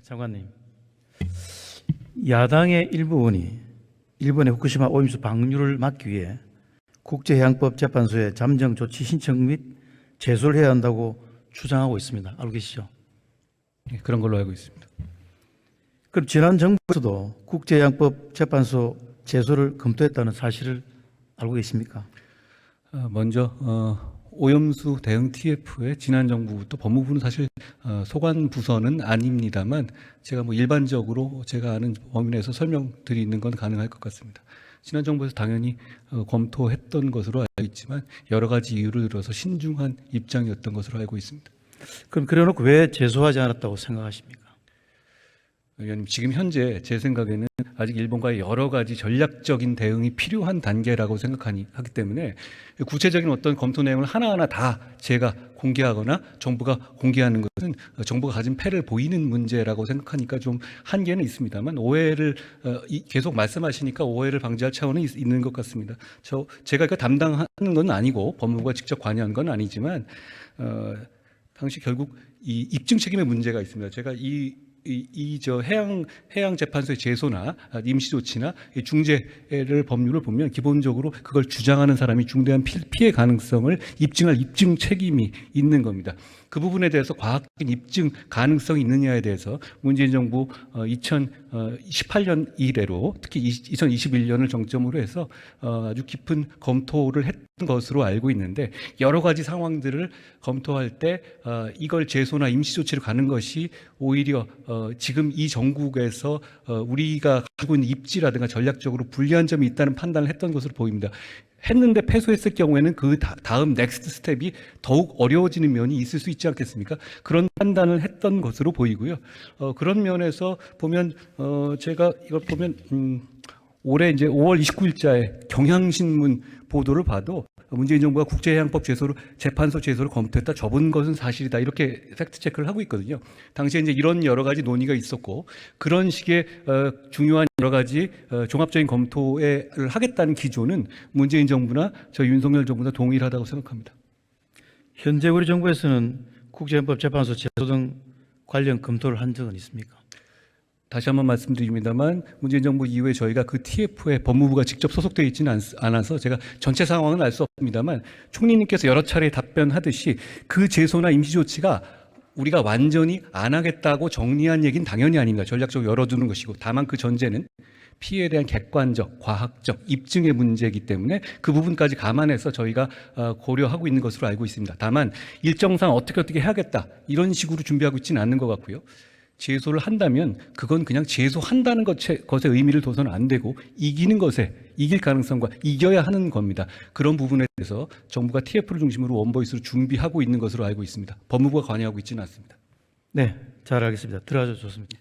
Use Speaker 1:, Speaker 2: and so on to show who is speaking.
Speaker 1: 장관님, 야당의 일부 의원이 일본의 후쿠시마 오염수 방류를 막기 위해 국제해양법재판소에 잠정 조치 신청 및 제소를 해야 한다고 주장하고 있습니다. 알고 계시죠?
Speaker 2: 네, 그런 걸로 알고 있습니다.
Speaker 1: 그럼 지난 정부에서도 국제해양법재판소 제소를 검토했다는 사실을 알고 계십니까?
Speaker 2: 먼저 오염수 대응 TF의 지난 정부부터 법무부는 사실 소관 부서는 아닙니다만 제가 일반적으로 제가 아는 범위 내에서 설명드리는 건 가능할 것 같습니다. 지난 정부에서 당연히 검토했던 것으로 알고 있지만 여러 가지 이유를 들어서 신중한 입장이었던 것으로 알고 있습니다.
Speaker 1: 그럼 그래놓고 왜 제소하지 않았다고 생각하십니까?
Speaker 2: 의원님, 지금 현재 제 생각에는 아직 일본과의 여러 가지 전략적인 대응이 필요한 단계라고 생각하기 때문에 구체적인 어떤 검토 내용을 하나하나 다 제가 공개하거나 정부가 공개하는 것은 정부가 가진 패를 보이는 문제라고 생각하니까 좀 한계는 있습니다만 오해를 계속 말씀하시니까 오해를 방지할 차원은 있는 것 같습니다. 제가 이거 담당하는 건 아니고 법무부가 직접 관여한 건 아니지만 당시 결국 이 입증 책임의 문제가 있습니다. 제가 해양재판소의 제소나 임시조치나 중재를 법률을 보면 기본적으로 그걸 주장하는 사람이 중대한 피해 가능성을 입증할 입증 책임이 있는 겁니다. 그 부분에 대해서 과학적인 입증 가능성이 있느냐에 대해서 문재인 정부 2018년 이래로 특히 2021년을 정점으로 해서 아주 깊은 검토를 했던 것으로 알고 있는데 여러 가지 상황들을 검토할 때 이걸 제소나 임시조치로 가는 것이 오히려 지금 이 정국에서 우리가 가지고 있는 입지라든가 전략적으로 불리한 점이 있다는 판단을 했던 것으로 보입니다. 했는데 패소했을 경우에는 그 다음 넥스트 스텝이 더욱 어려워지는 면이 있을 수 있지 않겠습니까? 그런 판단을 했던 것으로 보이고요. 그런 면에서 보면 제가 이걸 보면 올해 이제 5월 29일자에 경향신문 보도를 봐도 문재인 정부가 국제해양법 제소를 재판소 제소를 검토했다 접은 것은 사실이다 이렇게 팩트 체크를 하고 있거든요. 당시에 이제 이런 여러 가지 논의가 있었고 그런 식의 중요한 여러 가지 종합적인 검토를 하겠다는 기조는 문재인 정부나 저희 윤석열 정부나 동일하다고 생각합니다.
Speaker 1: 현재 우리 정부에서는 국제해양법재판소 제소 등 관련 검토를 한 적은 있습니까?
Speaker 2: 다시 한번 말씀드립니다만 문재인 정부 이후에 저희가 그 TF에 법무부가 직접 소속되어 있지는 않아서 제가 전체 상황은 알 수 없습니다만 총리님께서 여러 차례 답변하듯이 그 제소나 임시조치가 우리가 완전히 안 하겠다고 정리한 얘기는 당연히 아닙니다. 전략적으로 열어두는 것이고 다만 그 전제는 피해에 대한 객관적, 과학적 입증의 문제이기 때문에 그 부분까지 감안해서 저희가 고려하고 있는 것으로 알고 있습니다. 다만 일정상 어떻게 해야겠다 이런 식으로 준비하고 있지는 않는 것 같고요. 제소를 한다면 그건 그냥 제소한다는 것에 의미를 둬서는 안 되고 이기는 것에 이길 가능성과 이겨야 하는 겁니다. 그런 부분에 대해서 정부가 TF를 중심으로 원보이스로 준비하고 있는 것으로 알고 있습니다. 법무부가 관여하고 있지는 않습니다.
Speaker 1: 네, 잘 알겠습니다. 들어가셔도 좋습니다.